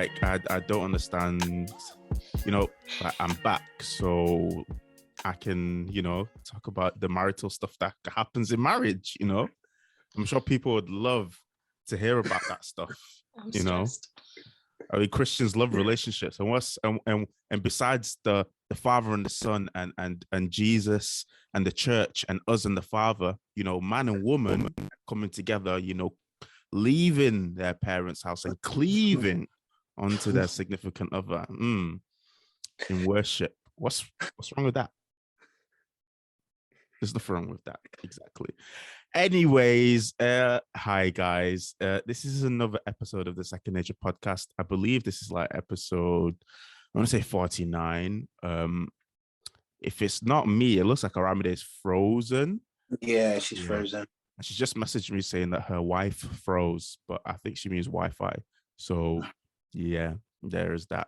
Like, I don't understand, like, I'm back, so I can, talk about the marital stuff that happens in marriage, I'm sure people would love to hear about that stuff, I'm stressed. I mean, Christians love relationships, and besides the Father and the Son and Jesus and the church and us and the Father, man and woman coming together, leaving their parents' house and cleaving onto their significant other in worship. What's wrong with that? There's nothing wrong with that. Exactly. Anyways, hi guys. This is another episode of the Second Nature podcast. I believe this is like episode, I want to say 49. If it's not me, it looks like ARAMIDE is frozen. Yeah, she's frozen. She just messaged me saying that her wife froze, but I think she means Wi-Fi. So yeah, there is that.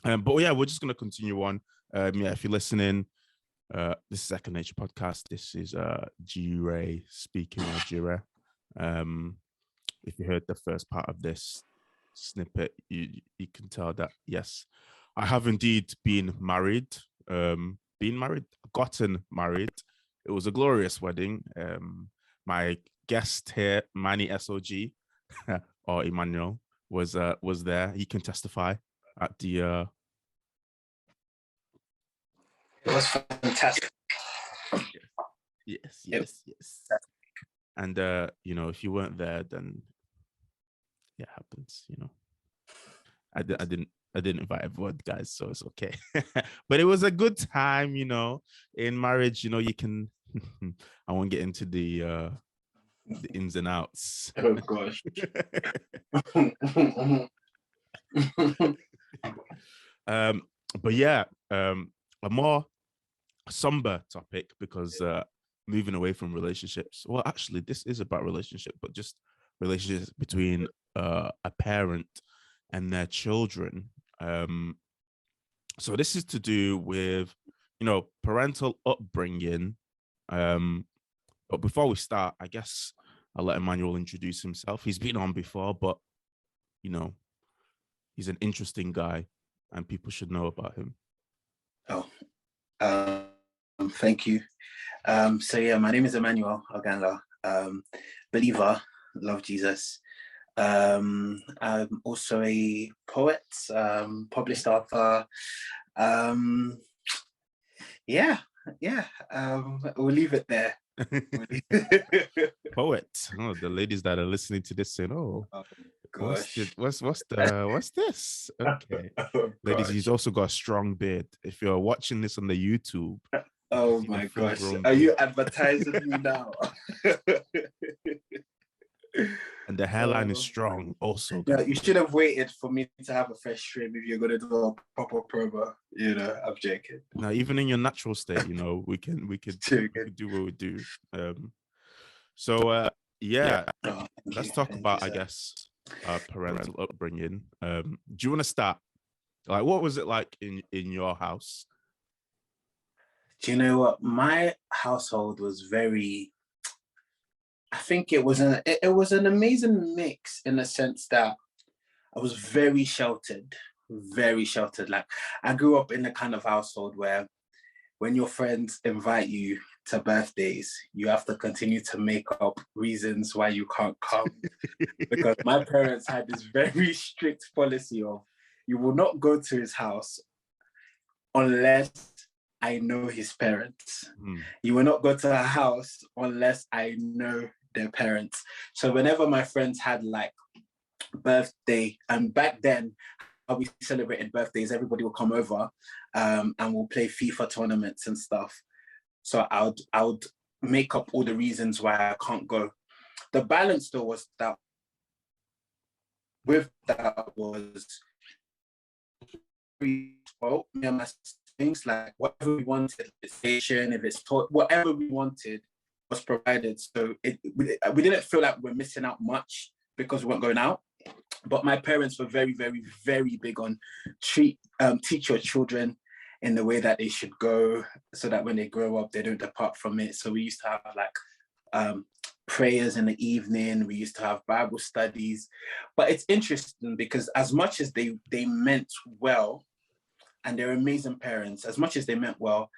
But yeah, we're just gonna continue on. If you're listening, this is Second Nature podcast. This is JIREH speaking, or JIREH. If you heard the first part of this snippet, you can tell that yes, I have indeed been married. Gotten married. It was a glorious wedding. My guest here, Manny SOG, or Emmanuel, was there. He can testify at the. It was fantastic. Yes. And if you weren't there, then it happens. I didn't invite everyone, guys, so it's okay. But it was a good time, in marriage. You can. I won't get into the ins and outs. Oh gosh. But yeah, a more somber topic, because moving away from relationships. Well, actually, this is about relationship, but just relationships between a parent and their children. So this is to do with, parental upbringing. But before we start, I guess I'll let Emmanuel introduce himself. He's been on before, but he's an interesting guy, and people should know about him. Thank you. So yeah, my name is Emmanuel Oganla. Believer, love Jesus. I'm also a poet, published author. We'll leave it there. Poet. Oh, the ladies that are listening to this saying, "Oh, gosh, what's this?" Okay, ladies, he's also got a strong beard. If you're watching this on the YouTube, oh my gosh, are you advertising me now? And the hairline is strong also. Yeah, you should have waited for me to have a fresh trim if you're gonna do a proper promo. I'm joking. Now, even in your natural state, we could do what we do. Let's talk about, I guess, parental upbringing. Do you want to start? Like, what was it like in your house? Do you know what? My household was very. I think it was an amazing mix, in the sense that I was very sheltered. Like, I grew up in the kind of household where when your friends invite you to birthdays, you have to continue to make up reasons why you can't come. Because my parents had this very strict policy of, you will not go to his house unless I know his parents. You will not go to a house unless I know their parents. So whenever my friends had like birthday, and back then how we celebrated birthdays, everybody would come over and we'll play FIFA tournaments and stuff. So I would make up all the reasons why I can't go. The balance though was that with that was well, me and my things, like whatever we wanted, station, if it's taught, whatever we wanted was provided. So we didn't feel like we're missing out much because we weren't going out. But my parents were very, very, very big on teach your children in the way that they should go, so that when they grow up, they don't depart from it. So we used to have like prayers in the evening. We used to have Bible studies. But it's interesting because as much as they meant well, and they're amazing parents, as much as they meant well,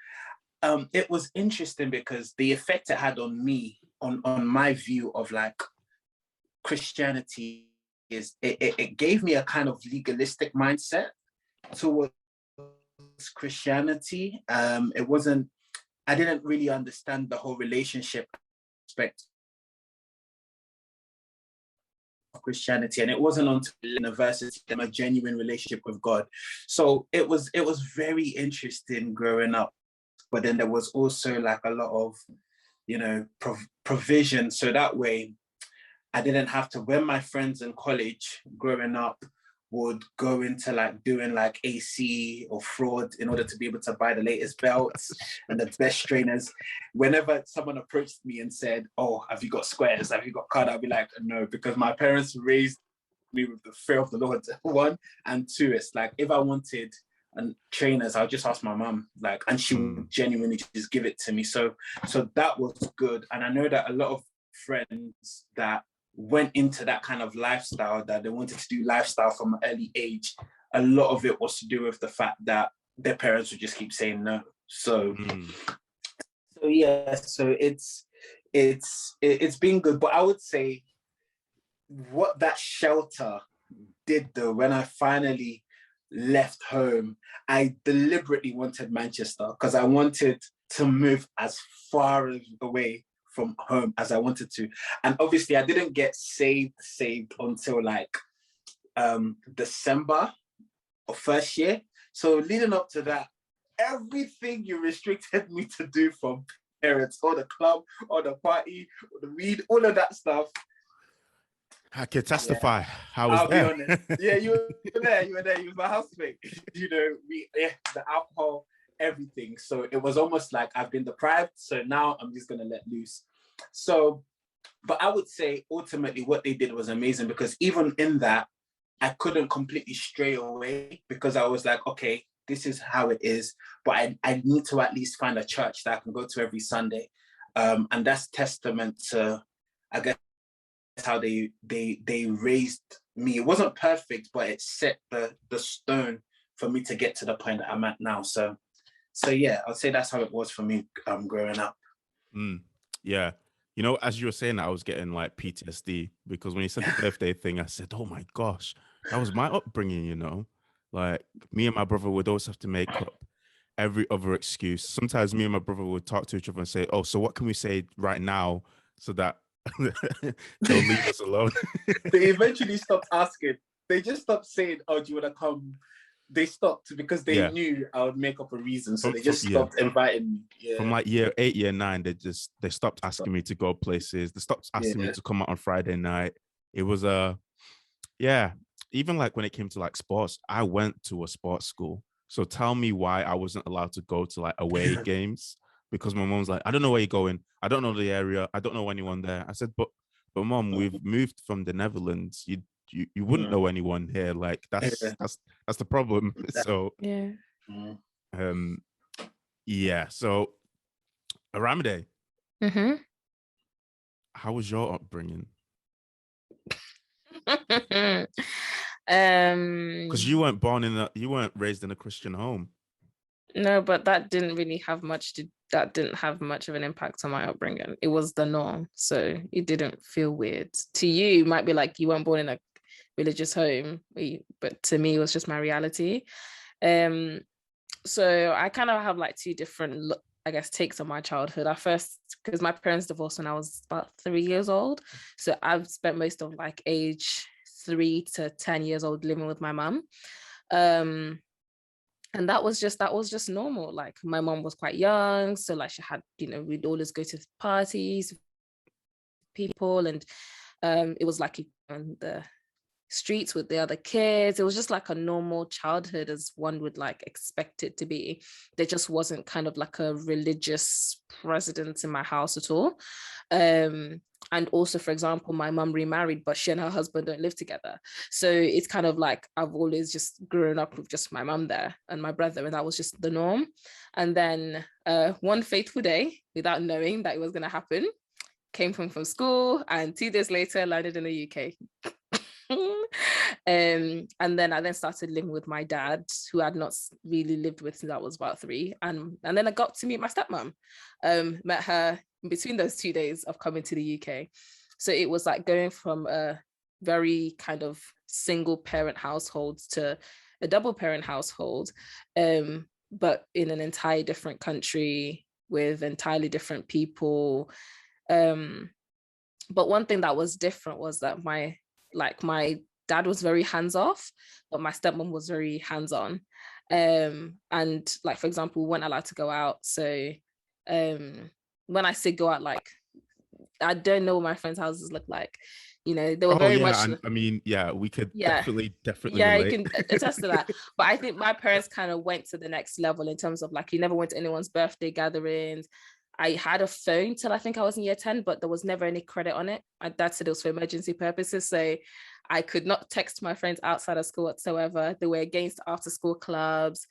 it was interesting because the effect it had on me, on my view of like Christianity, is it gave me a kind of legalistic mindset towards Christianity. It wasn't, I didn't really understand the whole relationship aspect of Christianity, and it wasn't until university that my genuine relationship with God. So it was very interesting growing up. But then there was also like a lot of, you know, provision. So that way I didn't have to, when my friends in college growing up would go into like doing like AC or fraud in order to be able to buy the latest belts and the best trainers. Whenever someone approached me and said, "Oh, have you got squares? Have you got card?" I'd be like, "No," because my parents raised me with the fear of the Lord, one, and two, it's like if I wanted and trainers, I'll just ask my mum, like, and she would genuinely just give it to me. So that was good. And I know that a lot of friends that went into that kind of lifestyle, that they wanted to do lifestyle from an early age, a lot of it was to do with the fact that their parents would just keep saying no. So yeah, so it's been good. But I would say what that shelter did though, when I finally left home, I deliberately wanted Manchester because I wanted to move as far away from home as I wanted to. And obviously I didn't get saved until like December of first year. So leading up to that, everything you restricted me to do from parents, or the club, or the party, or the weed, all of that stuff, I can testify. yeah. I was I'll there. be honest. Yeah, you were there. You was my housemate. You know, the alcohol, everything. So it was almost like I've been deprived. So now I'm just gonna let loose. So, but I would say ultimately what they did was amazing, because even in that, I couldn't completely stray away, because I was like, okay, this is how it is. But I need to at least find a church that I can go to every Sunday. And that's testament to, I guess, how they raised me. It wasn't perfect, but it set the stone for me to get to the point that I'm at now. So yeah, I'd say that's how it was for me growing up. Yeah. You know, as you were saying that, I was getting like PTSD, because when you said the birthday thing, I said, oh my gosh, that was my upbringing, you know? Like me and my brother would always have to make up every other excuse. Sometimes me and my brother would talk to each other and say, oh, so what can we say right now so that they'll leave us alone? They eventually stopped asking. They just stopped saying, oh, do you want to come? They stopped because they knew I would make up a reason. So they just stopped inviting me. Yeah. From like year 8, year 9, they stopped asking me to go places. They stopped asking me to come out on Friday night. It was even like when it came to like sports, I went to a sports school. So tell me why I wasn't allowed to go to like away games, because my mom's like, I don't know where you're going. I don't know the area. I don't know anyone there. I said, but mom, we've moved from the Netherlands. You wouldn't know anyone here. Like that's the problem. So so Aramide, how was your upbringing? Because you weren't raised in a Christian home. No, but that didn't have much of an impact on my upbringing. It was the norm, so it didn't feel weird. To you, it might be like you weren't born in a religious home, but to me, it was just my reality. So I kind of have like two different, I guess, takes on my childhood. At first, because my parents divorced when I was about 3 years old, so I've spent most of like age 3 to 10 years old living with my mum. And that was just normal. Like my mom was quite young, so like she had, we'd always go to parties, people, and it was like on the streets with the other kids. It was just like a normal childhood as one would like expect it to be. There just wasn't kind of like a religious presence in my house at all. And also, for example, my mum remarried, but she and her husband don't live together. So it's kind of like I've always just grown up with just my mum there and my brother, and that was just the norm. And then one fateful day, without knowing that it was going to happen, came from school, and 2 days later landed in the UK. And then I started living with my dad, who I'd not really lived with since I was about 3. And then I got to meet my stepmom. Met her in between those 2 days of coming to the UK. So it was like going from a very kind of single parent household to a double parent household, but in an entirely different country with entirely different people. But one thing that was different was that my dad was very hands-off, but my stepmom was very hands-on. And like, for example, we weren't allowed to go out. So when I say go out, like, I don't know what my friends' houses look like. You know, they were very much. I mean, yeah, we could definitely yeah, relate. you can attest to that. But I think my parents kind of went to the next level in terms of like, you never went to anyone's birthday gatherings. I had a phone till I think I was in year 10, but there was never any credit on it. My dad said it was for emergency purposes. So I could not text my friends outside of school whatsoever. They were against after school clubs.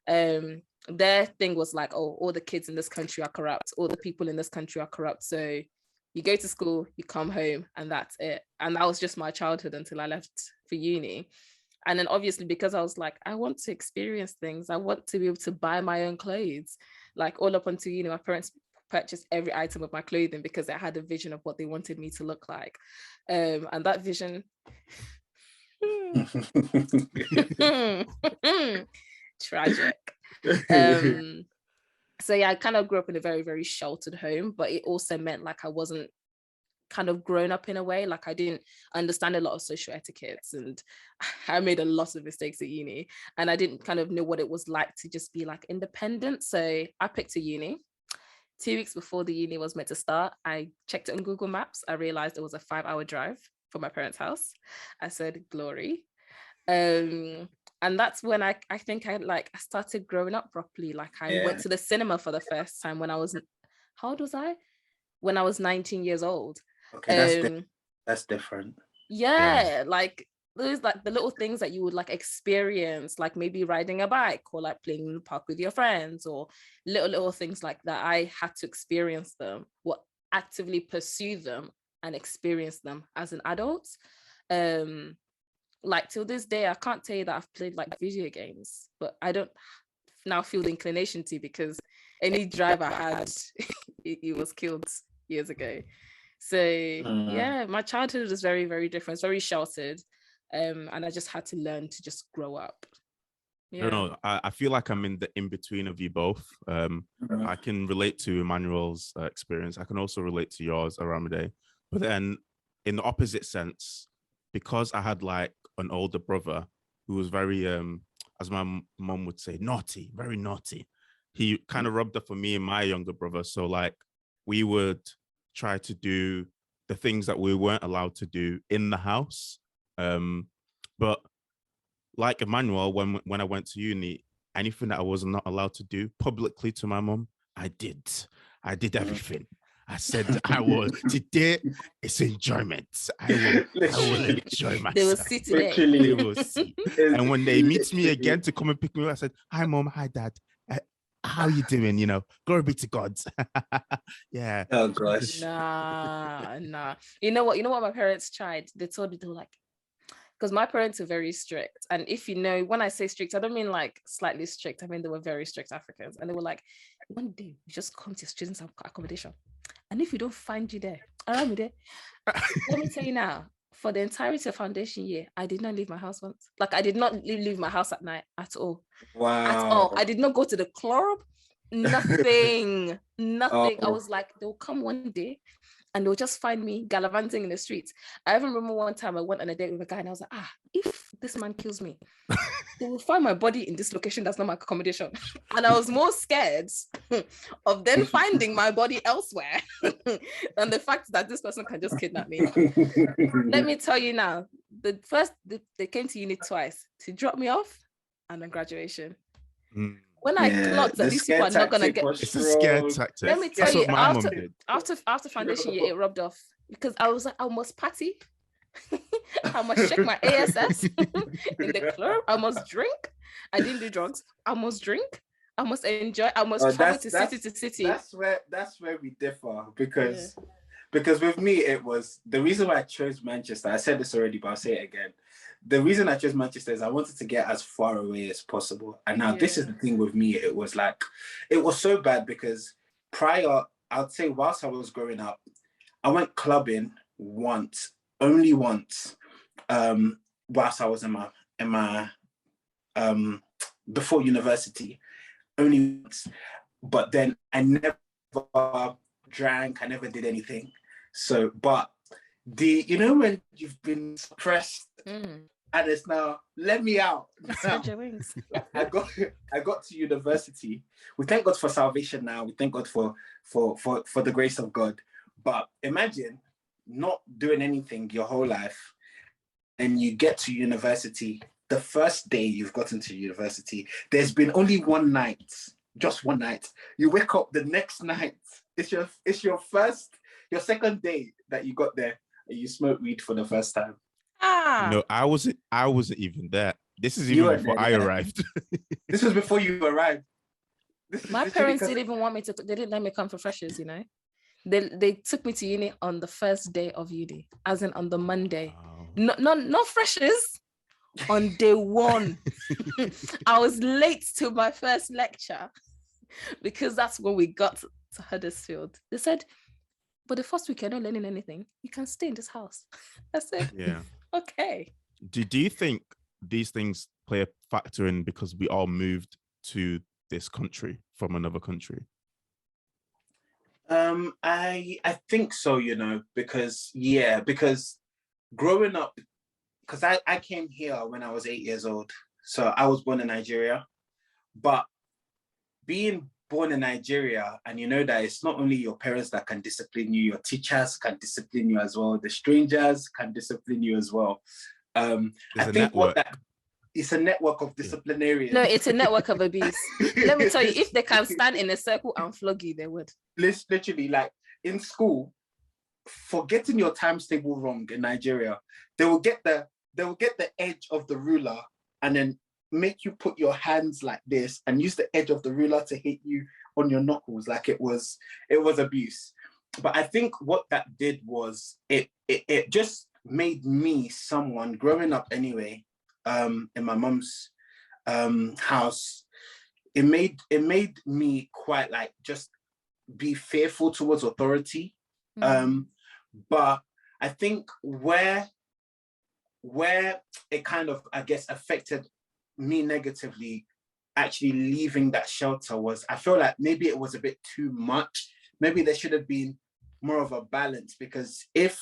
Their thing was like, oh, all the kids in this country are corrupt. All the people in this country are corrupt. So you go to school, you come home, and that's it. And that was just my childhood until I left for uni. And then obviously, because I was like, I want to experience things. I want to be able to buy my own clothes. Like all up until, you know, my parents purchased every item of my clothing because I had a vision of what they wanted me to look like. And that vision, tragic. So yeah, I kind of grew up in a very, very sheltered home, but it also meant like I wasn't kind of grown up in a way. Like I didn't understand a lot of social etiquettes, and I made a lot of mistakes at uni, and I didn't kind of know what it was like to just be like independent. So I picked a uni. 2 weeks before the uni was meant to start, I checked it on Google Maps. I realized it was a 5-hour drive from my parents' house. I said, glory. And that's when I think I started growing up properly. Like I went to the cinema for the first time when I was, how old was I? When I was 19 years old. Okay, that's different. Yeah, like those like the little things that you would like experience, like maybe riding a bike or like playing in the park with your friends, or little things like that. I had to experience them, or actively pursue them and experience them as an adult. Like till this day, I can't tell you that I've played like video games, but I don't now feel the inclination to, because any drive I had, it was killed years ago. So yeah, my childhood was very, very different. It's very sheltered. And I just had to learn to just grow up. Yeah. No, I feel like I'm in the in-between of you both. I can relate to Emmanuel's experience. I can also relate to yours, Aramide. But then in the opposite sense, because I had like an older brother who was very, as my mom would say, naughty, very naughty. He kind of rubbed off on me and my younger brother. So like we would try to do the things that we weren't allowed to do in the house. But like Emmanuel, when I went to uni, anything that I was not allowed to do publicly to my mom, I did everything. I said, I will. Today, it's enjoyment. I will enjoy myself. They will see today. They will see. And when they meet me again to come and pick me up, I said, hi, mom. Hi, dad. How you doing? You know, glory be to God. Yeah. Oh, gosh. Nah. You know what my parents tried? They told me, they were like, because my parents are very strict. And if you know, when I say strict, I don't mean like slightly strict. I mean, they were very strict Africans. And they were like, one day, you just come to your students' accommodation. And if we don't find you there, ARAMIDE, let me tell you now, for the entirety of foundation year, I did not leave my house once. Like I did not leave my house at night at all. Wow. At all. I did not go to the club. Nothing. Nothing. I was like, they'll come one day and they'll just find me gallivanting in the streets. I even remember one time I went on a date with a guy and I was like, if this man kills me, they will find my body in this location that's not my accommodation. And I was more scared of them finding my body elsewhere than the fact that this person can just kidnap me. Let me tell you now, they came to uni twice, to drop me off and then graduation. When I clocked that these people are not gonna get, it's a scare tactic. Let me tell you, after foundation year, it rubbed off because I was like, I must party, I must check my ASS in the club, I must drink. I didn't do drugs. I must drink. I must enjoy. I must travel to city to city. That's where we differ, because Because with me, it was the reason why I chose Manchester. I said this already, but I'll say it again. The reason I chose Manchester is I wanted to get as far away as possible. And now this is the thing with me. It was so bad because prior, I'd say whilst I was growing up, I went clubbing only once, whilst I was in my before university, only once. But then I never drank, I never did anything. So, but when you've been suppressed and it's now, let me out. Spread your wings. I got to university. We thank God for salvation now. We thank God for the grace of God. But imagine not doing anything your whole life and you get to university. The first day you've gotten to university, there's been only one night, just one night. You wake up the next night. It's your second day that you got there and you smoke weed for the first time. No, I wasn't even there. This is even before I arrived. This was before you arrived. My parents didn't even want me to. They didn't let me come for freshers. They took me to uni on the first day of uni, as in on the Monday. Oh. No freshers. On day one, I was late to my first lecture because that's when we got to Huddersfield. They said, but the first week you're not learning anything. You can stay in this house. I said, yeah, okay. Do you think these things play a factor in because we all moved to this country from another country? I think so, because growing up, because I came here when I was 8 years old. So I was born in Nigeria. But being born in Nigeria, and you know that it's not only your parents that can discipline you, your teachers can discipline you as well. The strangers can discipline you as well. I think it's a network of disciplinarians. No, it's a network of abuse. Let me tell you, if they can stand in a circle and flog you, they would. Literally, like in school, for getting your times table wrong in Nigeria, they will get the edge of the ruler and then make you put your hands like this and use the edge of the ruler to hit you on your knuckles. Like it was abuse. But I think what that did was it just made me someone growing up anyway, in my mum's house. It made me quite like just be fearful towards authority. But I think where it kind of, I guess, affected me negatively actually leaving that shelter was, I feel like maybe it was a bit too much. Maybe there should have been more of a balance, because if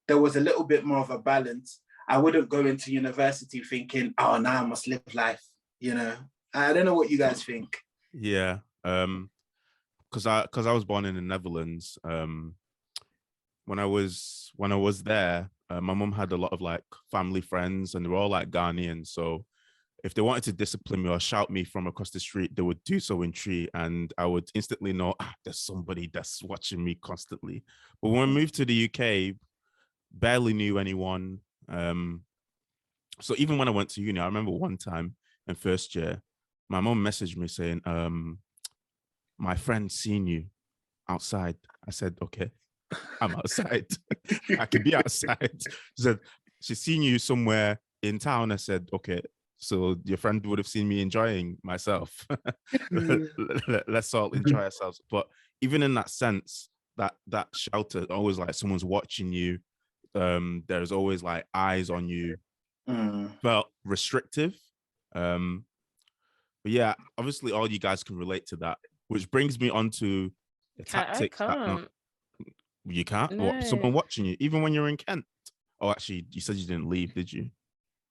there was a little bit more of a balance, I wouldn't go into university thinking, oh, now I must live life. I don't know what you guys think. Yeah. Because I was born in the Netherlands. When I was there, my mum had a lot of like family friends, and they were all like Ghanaian. So if they wanted to discipline me or shout me from across the street, they would do so in tree, and I would instantly know there's somebody that's watching me constantly. But when I moved to the UK, barely knew anyone. So even when I went to uni, I remember one time in first year, my mum messaged me saying, my friend's seen you outside. I said, okay, I'm outside. I can be outside. She said, she's seen you somewhere in town. I said, okay, so your friend would have seen me enjoying myself. Let's all enjoy ourselves. But even in that sense, that shelter, always like someone's watching you. There's always like eyes on you. Felt restrictive. But yeah, obviously all you guys can relate to that, which brings me on to the tactic. You can't? No. What, someone watching you, even when you're in Kent? Oh, actually, you said you didn't leave, did you?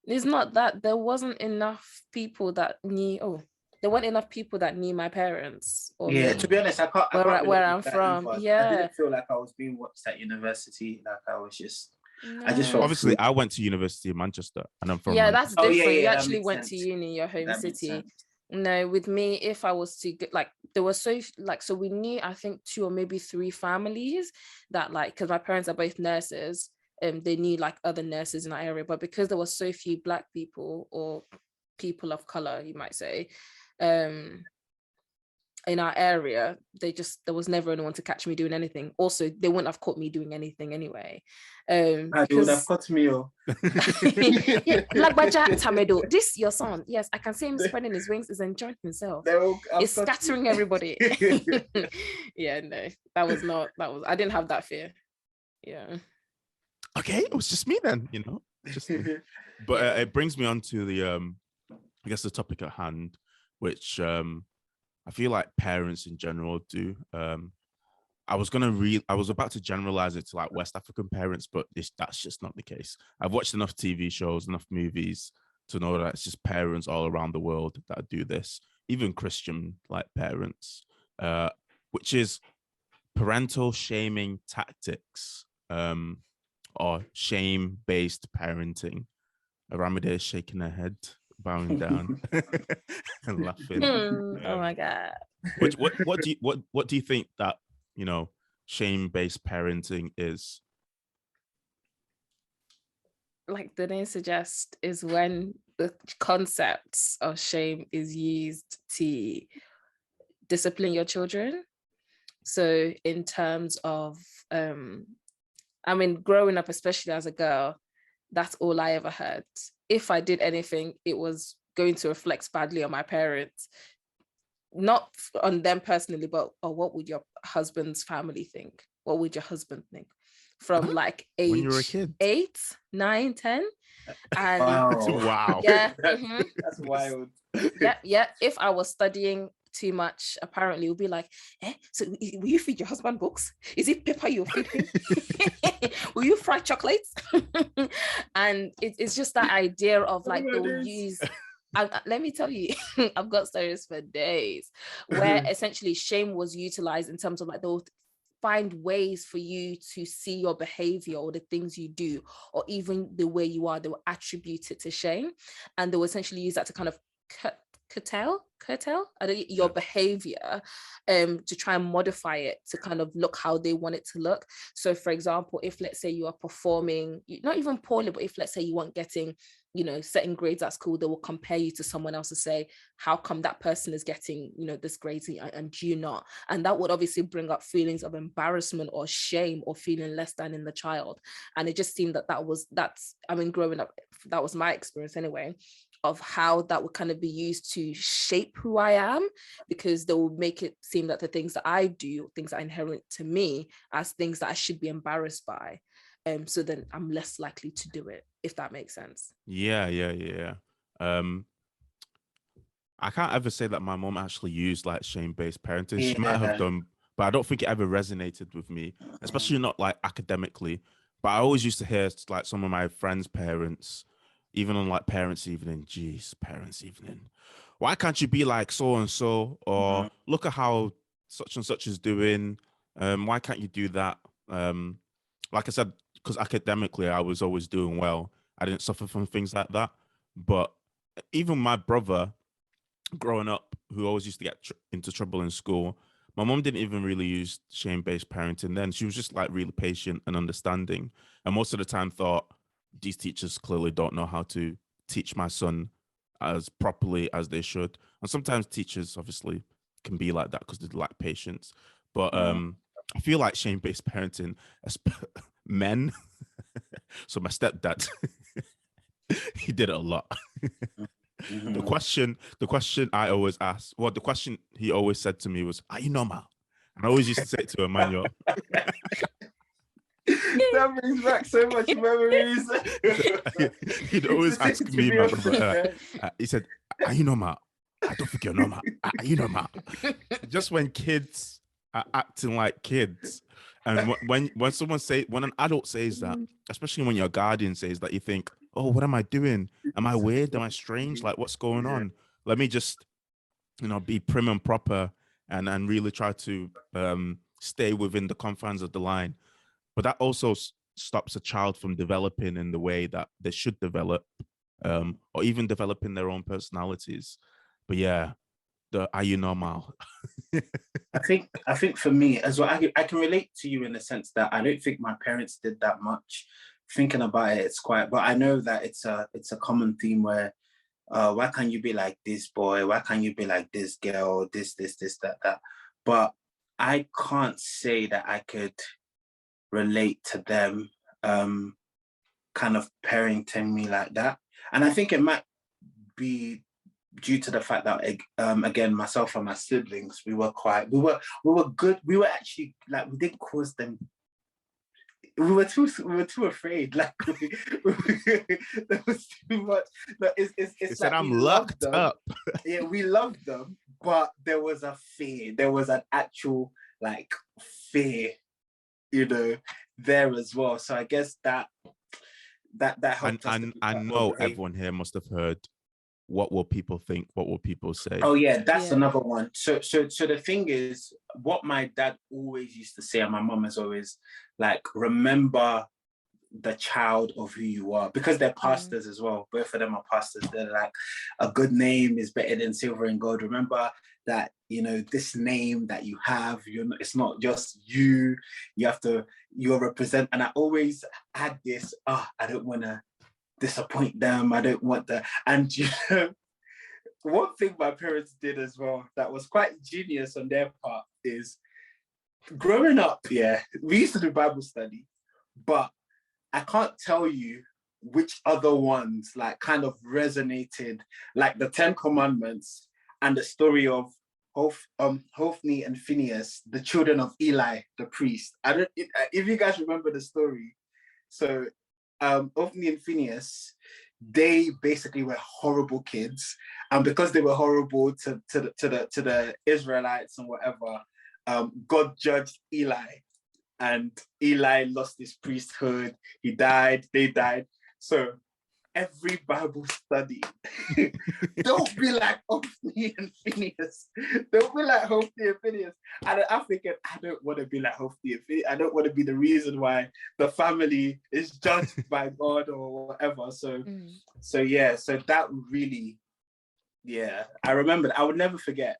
It's not that. There wasn't enough people that knew. There weren't enough people that knew my parents. Or to be honest, I can't where I'm from. Either. Yeah. I didn't feel like I was being watched at university. Like I was just... No. I just felt obviously I went to university in Manchester, and I'm from Manchester. Manchester. That's different. You actually went to uni, your home city. No, with me, if I was to get like, there was so we knew, I think 2 or maybe 3 families that like, because my parents are both nurses, they knew like other nurses in that area, but because there were so few Black people or people of color, you might say, in our area, there was never anyone to catch me doing anything. Also, they wouldn't have caught me doing anything anyway. They would have caught me. Yeah, like Baja Tamedo, this your son. Yes, I can see him spreading his wings, is enjoying himself. He's scattering everybody. Yeah, no, I didn't have that fear. Yeah. Okay, it was just me then, just me. But it brings me on to the I guess the topic at hand, which I feel like parents in general do. I was about to generalize it to like West African parents, but that's just not the case. I've watched enough TV shows, enough movies to know that it's just parents all around the world that do this, even Christian like parents, which is parental shaming tactics, or shame-based parenting. ARAMIDE is shaking her head, bowing down and laughing. Oh my God. What do you think that shame-based parenting is? Like the name suggests, is when the concepts of shame is used to discipline your children. So in terms of growing up, especially as a girl, that's all I ever heard. If I did anything, it was going to reflect badly on my parents, not on them personally, but what would your husband's family think? What would your husband think? From like age when you were a kid, 8, 9, 10. And wow. Yeah. That's wild. Yeah. If I was studying too much, apparently it would be like, so will you feed your husband books? Is it paper you'll feed him? Will you fry chocolates? And it's just that idea of like they'll use, let me tell you, I've got stories for days where essentially shame was utilized in terms of like they'll find ways for you to see your behavior or the things you do, or even the way you are. They will attribute it to shame, and they will essentially use that to kind of curtail your behavior, to try and modify it to kind of look how they want it to look. So for example, if let's say you are performing not even poorly, but if let's say you weren't getting certain grades at school, they will compare you to someone else to say, how come that person is getting this grade and you not? And that would obviously bring up feelings of embarrassment or shame or feeling less than in the child. And it just seemed growing up, that was my experience anyway, of how that would kind of be used to shape who I am, because they will make it seem that the things that I do, things that are inherent to me, as things that I should be embarrassed by. So then I'm less likely to do it, if that makes sense. Yeah. I can't ever say that my mom actually used like shame-based parenting. She might have done, but I don't think it ever resonated with me, especially not like academically. But I always used to hear like some of my friends' parents, even on like parents' evening, why can't you be like so and so, or look at how such and such is doing, why can't you do that? Like I said, because academically I was always doing well, I didn't suffer from things like that. But even my brother growing up, who always used to get into trouble in school, my mom didn't even really use shame-based parenting then. She was just like really patient and understanding, and most of the time thought, these teachers clearly don't know how to teach my son as properly as they should. And sometimes teachers obviously can be like that because they lack patience. But I feel like shame-based parenting, men, so my stepdad, he did it a lot. The question I always asked, the question he always said to me was, are you normal? And I always used to say it to Emmanuel. That brings back so much memories. He'd always ask me, my brother, he said, are you normal? I don't think you're normal. Are you normal? Just when kids are acting like kids. And when an adult says that, especially when your guardian says that, you think, oh, what am I doing? Am I weird? Am I strange? Like, what's going on? Let me just, be prim and proper and really try to stay within the confines of the line. But that also stops a child from developing in the way that they should develop, or even developing their own personalities. But yeah, are you normal? I think for me as well, I can relate to you in the sense that I don't think my parents did that much. Thinking about it, it's quite, but I know that it's a common theme where why can't you be like this boy? Why can't you be like this girl? This, that. But I can't say that I could relate to them kind of parenting me like that. And I think it might be due to the fact that again, myself and my siblings, we were good. We were actually like, we didn't cause them. We were too afraid. Like there was too much. No, it's said, like, I'm locked up. Yeah, we loved them, but there was a fear. There was an actual like fear, there as well. So I guess that helped us. I know everyone here must have heard, what will people think? What will people say? Oh yeah, that's another one. So the thing is, what my dad always used to say, and my mom is always like, remember the child of who you are, because they're pastors as well. Both of them are pastors. They're like, a good name is better than silver and gold. Remember that, this name that you have, it's not just you. You represent. And I always had this, I don't want to disappoint them. I don't want to. And one thing my parents did as well that was quite genius on their part is, growing up, we used to do Bible study, but I can't tell you which other ones like kind of resonated, like the 10 Commandments and the story of Hophni and Phineas, the children of Eli, the priest. I don't if you guys remember the story. So Hophni and Phineas, they basically were horrible kids, and because they were horrible to the Israelites and whatever, God judged Eli, and Eli lost his priesthood. He died. They died. So every Bible study, don't be like Hophni and Phineas. Don't be like Hophni and Phineas. And I'm thinking, I don't want to be like Hophni and Phineas. I don't want to be the reason why the family is judged by God or whatever. So that really, I remember. I would never forget.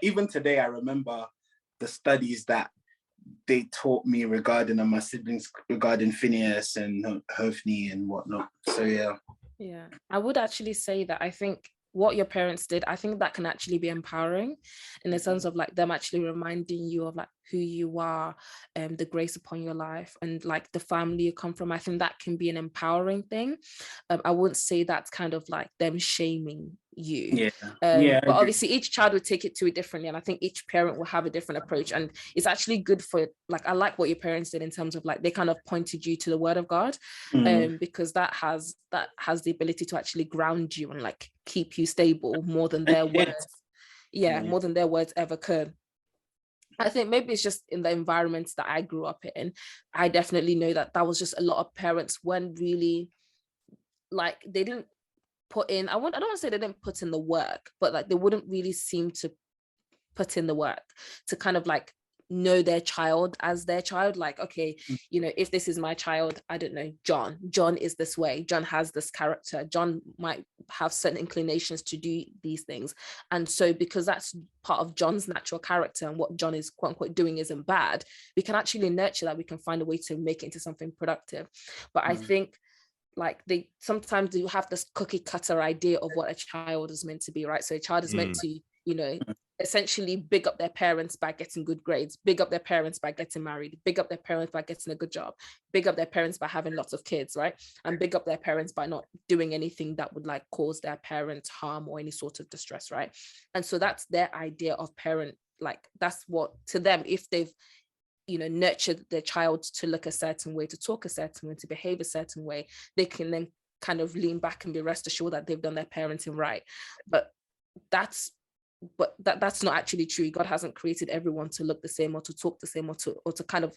Even today, I remember the studies that they taught me regarding my siblings, regarding Phineas and Hophni and whatnot. So yeah, I would actually say that I think what your parents did, I think that can actually be empowering, in the sense of like them actually reminding you of like who you are, the grace upon your life, and like the family you come from. I think that can be an empowering thing. I wouldn't say that's kind of like them shaming you. But obviously each child would take it to it differently, and I think each parent will have a different approach, and it's actually good for, like, I like what your parents did in terms of like they kind of pointed you to the word of God, because that has the ability to actually ground you and like keep you stable more than their words more than their words ever could. I think maybe it's just in the environments that I grew up in. I definitely know that was just a lot of parents weren't really, like, they didn't put in, I don't want to say they didn't put in the work, but like they wouldn't really seem to put in the work to kind of like know their child as their child. Like, okay, if this is my child, I don't know, John is this way, John has this character, John might have certain inclinations to do these things, and so because that's part of John's natural character and what John is quote unquote doing isn't bad, we can actually nurture that, we can find a way to make it into something productive. But I think like they sometimes do have this cookie cutter idea of what a child is meant to be, right? So a child is meant to, essentially big up their parents by getting good grades, big up their parents by getting married, big up their parents by getting a good job, big up their parents by having lots of kids, right? And big up their parents by not doing anything that would like cause their parents harm or any sort of distress, right? And so that's their idea of parent. Like that's what, to them, if they've nurtured their child to look a certain way, to talk a certain way, to behave a certain way, they can then kind of lean back and be rest assured that they've done their parenting right. But that's not actually true. God hasn't created everyone to look the same or to talk the same or to kind of,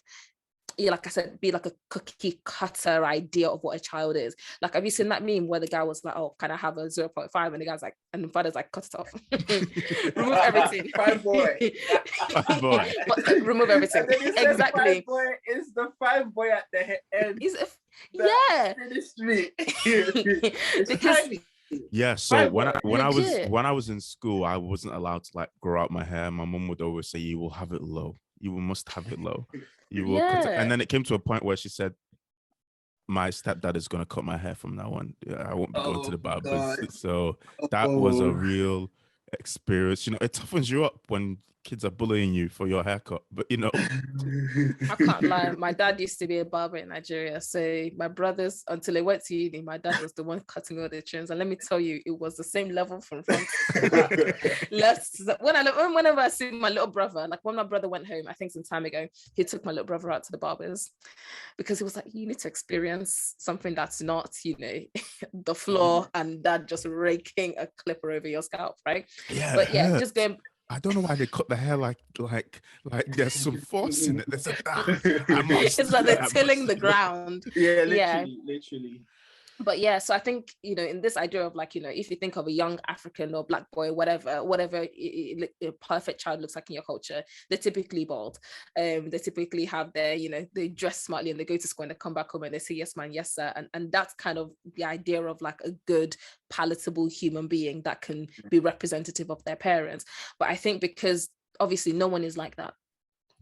like I said, be like a cookie cutter idea of what a child is. Like, have you seen that meme where the guy was like, oh, can I have a 0.5? And the guy's like, and the father's like, cut it off. Remove everything. Five boy. Remove everything. Exactly. Five boy is the five boy at the end. Because so when I was in school, I wasn't allowed to like grow out my hair. My mom would always say, you will have it low. You must have it low. You will cut it. And then it came to a point where she said, my stepdad is gonna cut my hair from now on. Yeah, I won't be going to the Oh barbers. God. So that was a Oh. real experience. You know, it toughens you up when kids are bullying you for your haircut. But you know, I can't lie. My dad used to be a barber in Nigeria. So my brothers, until they went to uni, my dad was the one cutting all the trims. And let me tell you, it was the same level from front to back. Whenever I see my little brother, like when my brother went home, I think some time ago, he took my little brother out to the barbers because he was like, you need to experience something that's not, you know, the floor and dad just raking a clipper over your scalp, right? yeah, But yeah, just going. I don't know why they cut the hair like there's some force in it. There's a I must. It's like they're I tilling must. the ground. Yeah, Yeah. literally. But yeah, so I think, you know, in this idea of like, you know, if you think of a young African or black boy, whatever a perfect child looks like in your culture, they're typically bald. They typically have their, you know, they dress smartly and they go to school and they come back home and they say, yes, man, yes, sir. And that's kind of the idea of like a good, palatable human being that can be representative of their parents. But I think because obviously no one is like that.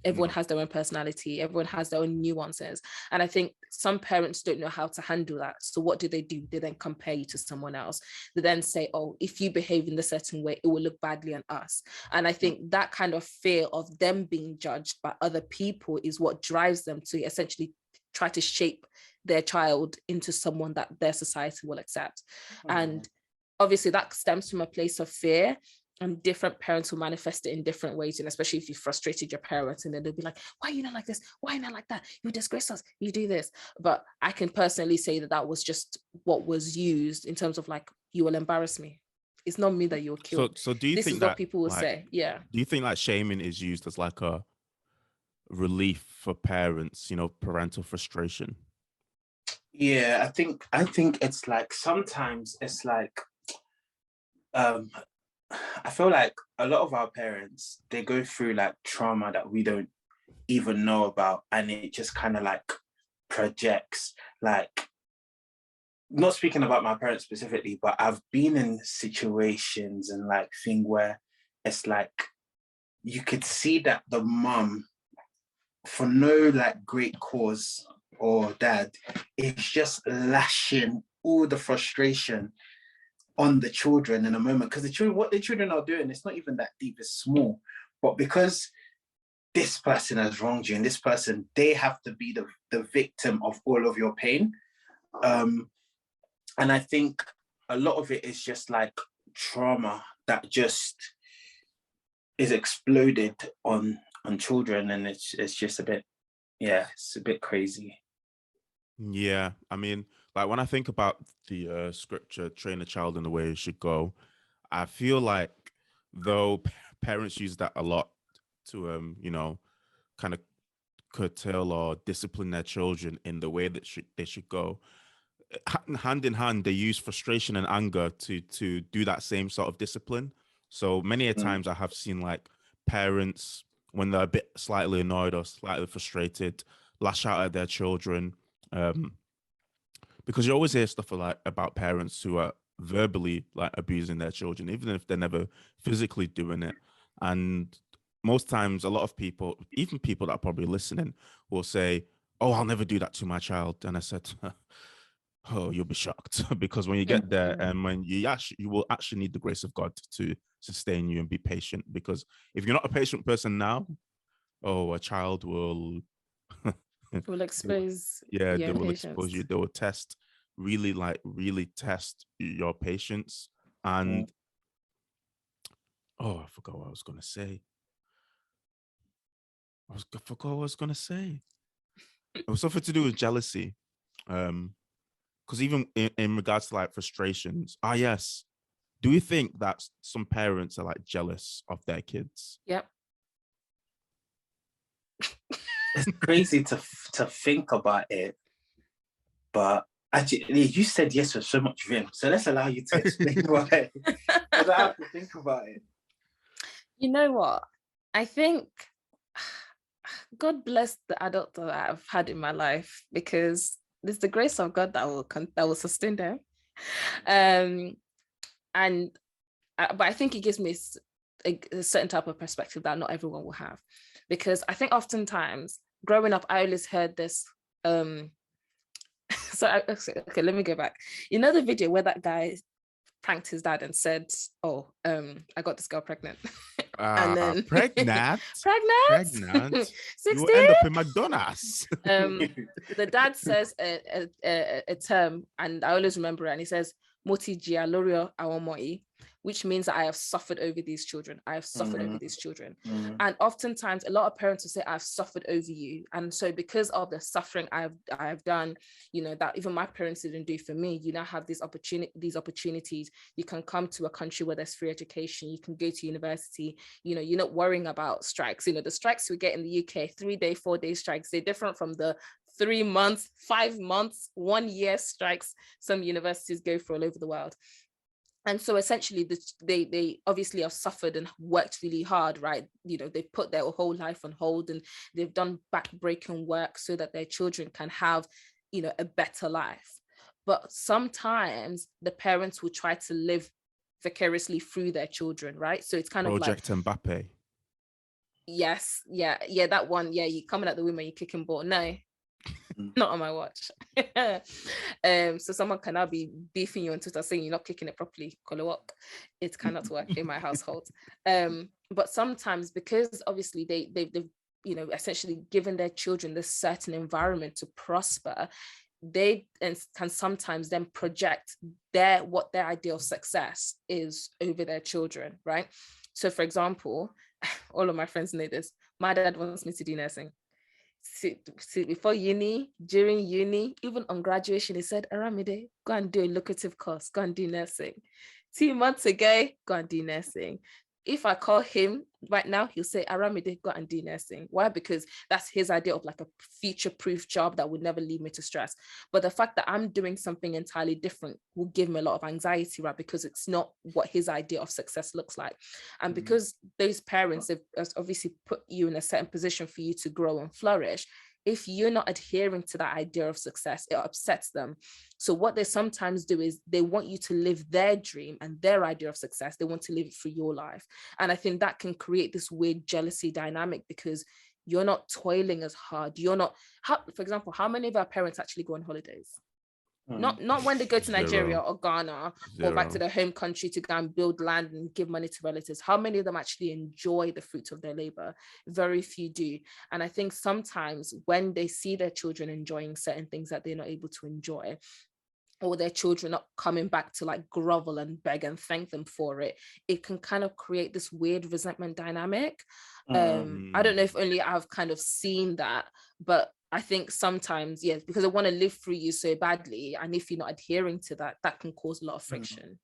Everyone has their own personality, everyone has their own nuances. And I think some parents don't know how to handle that. So what do? They then compare you to someone else. They then say, oh, if you behave in a certain way, it will look badly on us. And I think that kind of fear of them being judged by other people is what drives them to essentially try to shape their child into someone that their society will accept. And obviously that stems from a place of fear. And different parents will manifest it in different ways, and especially if you frustrated your parents, and then they'll be like, why are you not like this? Why are you not like that? You disgrace us, you do this. But I can personally say that that was just what was used in terms of like, you will embarrass me. It's not me that you'll kill. So do you This think is that what people will like, say. Yeah. do you think like shaming is used as like a relief for parents, you know, parental frustration? Yeah, I think it's like sometimes it's like I feel like a lot of our parents, they go through like trauma that we don't even know about, and it just kind of like projects. Like, not speaking about my parents specifically, but I've been in situations and like thing where it's like you could see that the mum, for no like great cause, or dad, is just lashing all the frustration on the children in a moment, because the children, what the children are doing, it's not even that deep, it's small, but because this person has wronged you and this person, they have to be the victim of all of your pain. And I think a lot of it is just like trauma that just is exploded on children, and it's just a bit, yeah, it's a bit crazy. Yeah, I mean, like when I think about the scripture, train a child in the way it should go, I feel like though parents use that a lot to you know, kind of curtail or discipline their children in the way that they should go. Hand in hand, they use frustration and anger to do that same sort of discipline. So many a times I have seen like parents, when they're a bit slightly annoyed or slightly frustrated, lash out at their children. Because you always hear stuff like about parents who are verbally like abusing their children, even if they're never physically doing it. And most times, a lot of people, even people that are probably listening, will say, "Oh, I'll never do that to my child." And I said, "Oh, you'll be shocked," because when you get there, and when you will actually need the grace of God to sustain you and be patient. Because if you're not a patient person now, oh, a child will Will expose yeah, your they will expose impatience. you. They will test, really test your patience. And oh, I forgot what I was gonna say. I forgot what I was gonna say. It was something to do with jealousy. Because even in regards to like frustrations, yes. Do you think that some parents are like jealous of their kids? Yep. It's crazy to think about it, but actually, you said yes with so much vim. So let's allow you to explain why. Because I have to think about it. You know what? I think God bless the adult that I've had in my life, because it's the grace of God that will sustain them. And but I think it gives me a certain type of perspective that not everyone will have, because I think oftentimes growing up, I always heard this Okay, let me go back. You know the video where that guy pranked his dad and said, "Oh, I got this girl pregnant," and then pregnant. 16. You will end up in McDonald's. The dad says a term, and I always remember it, and he says, "Moti jia lorio awomoi," which means that I have suffered over these children. I have suffered over these children. And oftentimes a lot of parents will say, "I've suffered over you." And so because of the suffering I've done, you know, that even my parents didn't do for me, you now have these opportunities. You can come to a country where there's free education. You can go to university. You know, you're not worrying about strikes. You know, the strikes we get in the UK, 3-day, 4-day strikes, they're different from the 3 months, 5 months, 1 year strikes some universities go for all over the world. And so essentially they obviously have suffered and worked really hard, right? You know, they've put their whole life on hold and they've done backbreaking work so that their children can have, you know, a better life. But sometimes the parents will try to live vicariously through their children, right? So it's kind Project of like Mbappe. Yes, yeah, that one. Yeah, you coming at the women, you kicking ball. No, not on my watch. So someone can now be beefing you on Twitter saying you're not kicking it properly. Kolowok. It cannot work in my household. But sometimes because obviously they've you know, essentially given their children this certain environment to prosper, they can sometimes then project what their idea of success is over their children, right? So for example, all of my friends know this. My dad wants me to do nursing. See, before uni, during uni, even on graduation, he said, "Aramide, go and do a lucrative course, go and do nursing." 2 months ago, go and do nursing. If I call him right now, he'll say, "Aramide, go and do nursing." Why? Because that's his idea of like a future-proof job that would never leave me to stress. But the fact that I'm doing something entirely different will give me a lot of anxiety, right? Because it's not what his idea of success looks like. And because those parents have obviously put you in a certain position for you to grow and flourish, if you're not adhering to that idea of success, it upsets them. So what they sometimes do is they want you to live their dream and their idea of success. They want to live it through your life. And I think that can create this weird jealousy dynamic because you're not toiling as hard. You're not, for example, how many of our parents actually go on holidays? Not when they go to Nigeria or Ghana or back to their home country to go and build land and give money to relatives. How many of them actually enjoy the fruits of their labor? Very few do. And I think sometimes when they see their children enjoying certain things that they're not able to enjoy, or their children not coming back to like grovel and beg and thank them for it, it can kind of create this weird resentment dynamic. I don't know if only I've kind of seen that, but I think sometimes, yes, because I want to live through you so badly. And if you're not adhering to that, that can cause a lot of friction.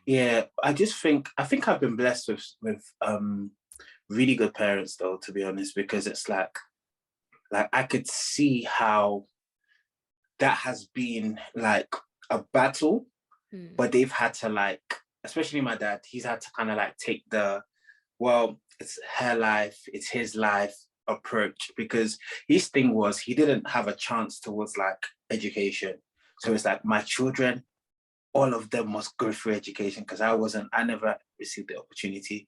Yeah, I think I've been blessed with really good parents though, to be honest, because it's like I could see how that has been like a battle, but they've had to like, especially my dad, he's had to kind of like take it's her life, it's his life approach, because his thing was he didn't have a chance towards like education. So it's like my children, all of them must go through education, because I never received the opportunity,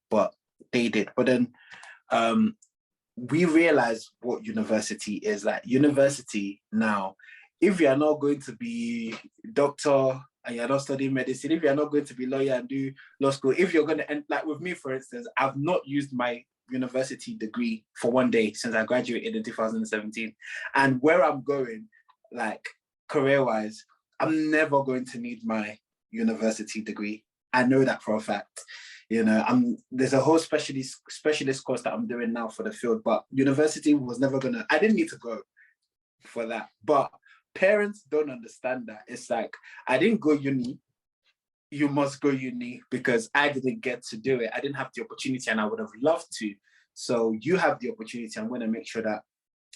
but they did. But then we realized what university is like. University now, if you're not going to be doctor and you're not studying medicine, if you're not going to be lawyer and do law school, if you're going to end, like with me, for instance, I've not used my university degree for one day since I graduated in 2017. And where I'm going, like career-wise, I'm never going to need my university degree. I know that for a fact. You know, there's a whole specialist course that I'm doing now for the field, but university was never I didn't need to go for that. But parents don't understand that. It's like, I didn't go uni, you must go uni, because I didn't get to do it. I didn't have the opportunity and I would have loved to. So you have the opportunity. I'm going to make sure that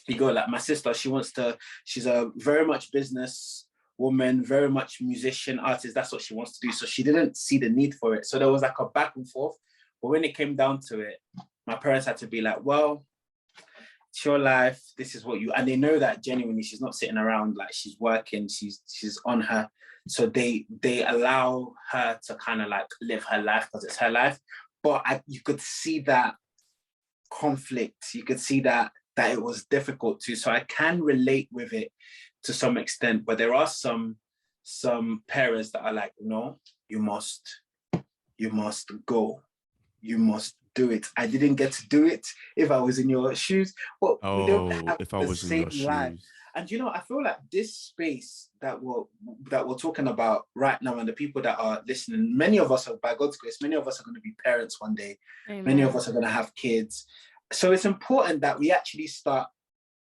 you go. Like my sister, she's a very much business woman, very much musician, artist. That's what she wants to do. So she didn't see the need for it. So there was like a back and forth. But when it came down to it, my parents had to be like, well, it's your life. This is what and they know that genuinely she's not sitting around, like she's working, she's on her. So they allow her to kind of like live her life because it's her life. But you could see that conflict. You could see that it was difficult too. So I can relate with it to some extent, but there are some parents that are like, no, you must go, you must do it. I didn't get to do it if I was in your shoes, but we don't have if I the was in your same life. shoes. And I feel like this space that we're talking about right now, and the people that are listening, many of us are, by God's grace, many of us are going to be parents one day. Amen. Many of us are going to have kids. So it's important that we actually start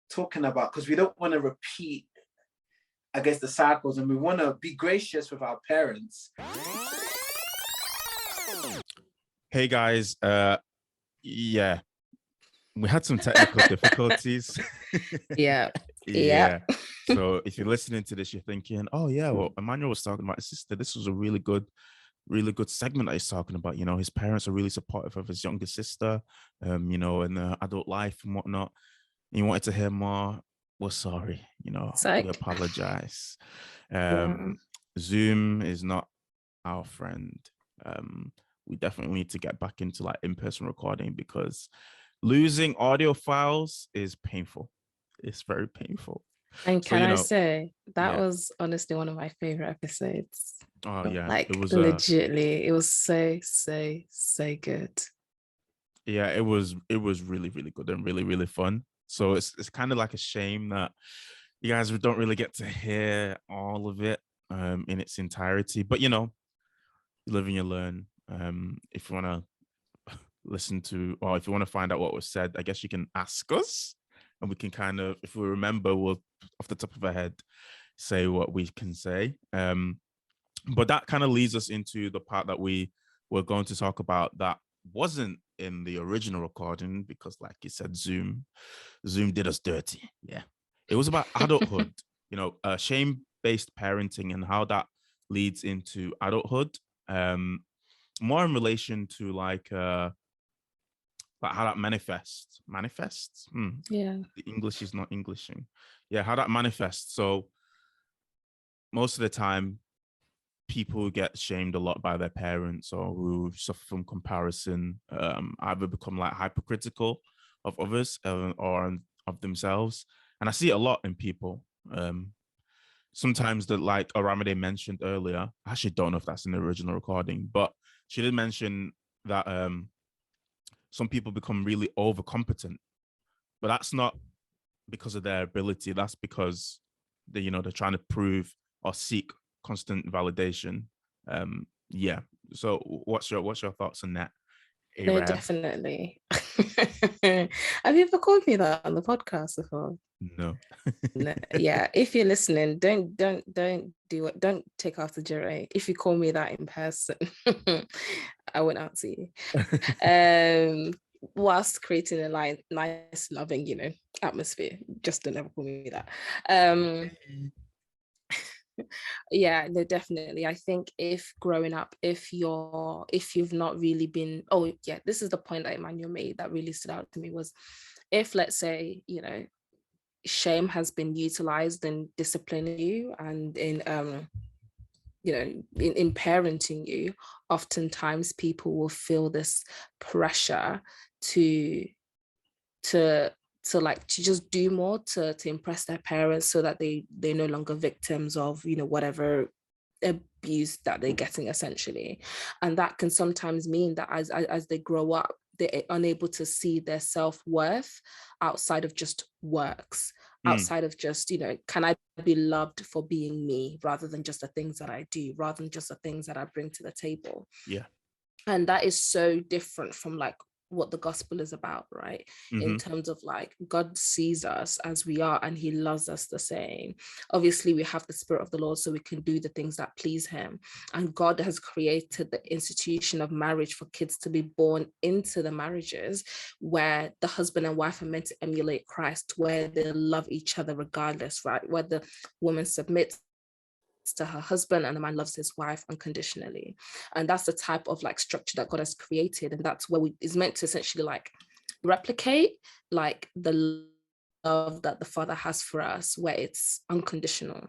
talking about, because we don't want to repeat, I guess, the cycles, and we want to be gracious with our parents. Hey guys, yeah, we had some technical difficulties. Yeah. Yeah. So if you're listening to this, you're thinking, oh yeah, well, Emmanuel was talking about his sister. This was a really good segment that he's talking about. His parents are really supportive of his younger sister, in adult life and whatnot. You wanted to hear more. We're sorry, Psych. we apologize. Yeah. Zoom is not our friend. We definitely need to get back into like in-person recording, because losing audio files is painful. It's very painful. And can I say that yeah. was honestly one of my favorite episodes. Oh yeah, like it was legitly, it was so good. Yeah, it was really, really good and really, really fun. So it's kind of like a shame that you guys don't really get to hear all of it in its entirety. But you live and you learn. If you want to listen to, or if you want to find out what was said, I guess you can ask us, and we can kind of, if we remember, we'll off the top of our head say what we can say. But that kind of leads us into the part that we were going to talk about that wasn't in the original recording, because like you said, Zoom did us dirty. Yeah, it was about adulthood, shame-based parenting and how that leads into adulthood. More in relation to like how that manifests. Yeah. The English is not Englishing. Yeah, how that manifests. So most of the time, people get shamed a lot by their parents, or who suffer from comparison, either become like hypercritical of others or of themselves. And I see it a lot in people. Sometimes that, like ARAMIDE mentioned earlier, I actually don't know if that's in the original recording, but she did mention that some people become really overcompetent, but that's not because of their ability. That's because they're trying to prove or seek constant validation. Yeah. So what's your thoughts on that? No, definitely. Have you ever called me that on the podcast before? No. No, yeah. If you're listening, don't do it. Don't take after JIREH. If you call me that in person, I won't answer you. Whilst creating a nice, loving, atmosphere, just don't ever call me that. Yeah, no, definitely. I think if growing up, if you've not really been, oh yeah, this is the point that Emmanuel made that really stood out to me, was if, let's say, shame has been utilized in disciplining you and in in parenting you, oftentimes people will feel this pressure to just do more to impress their parents, so that they're no longer victims of whatever abuse that they're getting, essentially. And that can sometimes mean that as they grow up, they're unable to see their self-worth outside of just works, outside of just, can I be loved for being me, rather than just the things that I do, rather than just the things that I bring to the table. Yeah. And that is so different from like what the gospel is about, right? In terms of like, God sees us as we are and he loves us the same. Obviously we have the Spirit of the Lord, so we can do the things that please him, and God has created the institution of marriage for kids to be born into the marriages where the husband and wife are meant to emulate Christ, where they love each other regardless, right? Where the woman submits to her husband and the man loves his wife unconditionally. And that's the type of like structure that God has created, and that's where is meant to essentially like replicate like the love that the Father has for us, where it's unconditional.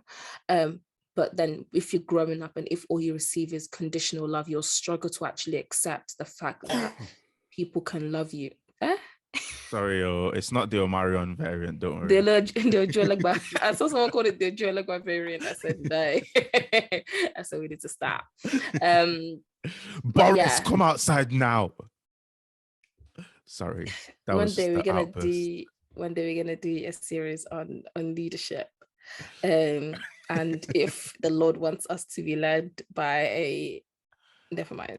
But then if you're growing up and if all you receive is conditional love, you'll struggle to actually accept the fact that people can love you. Sorry, it's not the Omarion variant. Don't The worry. Ojuelegba. I saw someone called it the Ojuelegba variant. I said no. I said we need to stop. But Boris, yeah, come outside now. Sorry, that was just the outburst. One day we're gonna do a series on leadership. And if the Lord wants us to be led by a never mind.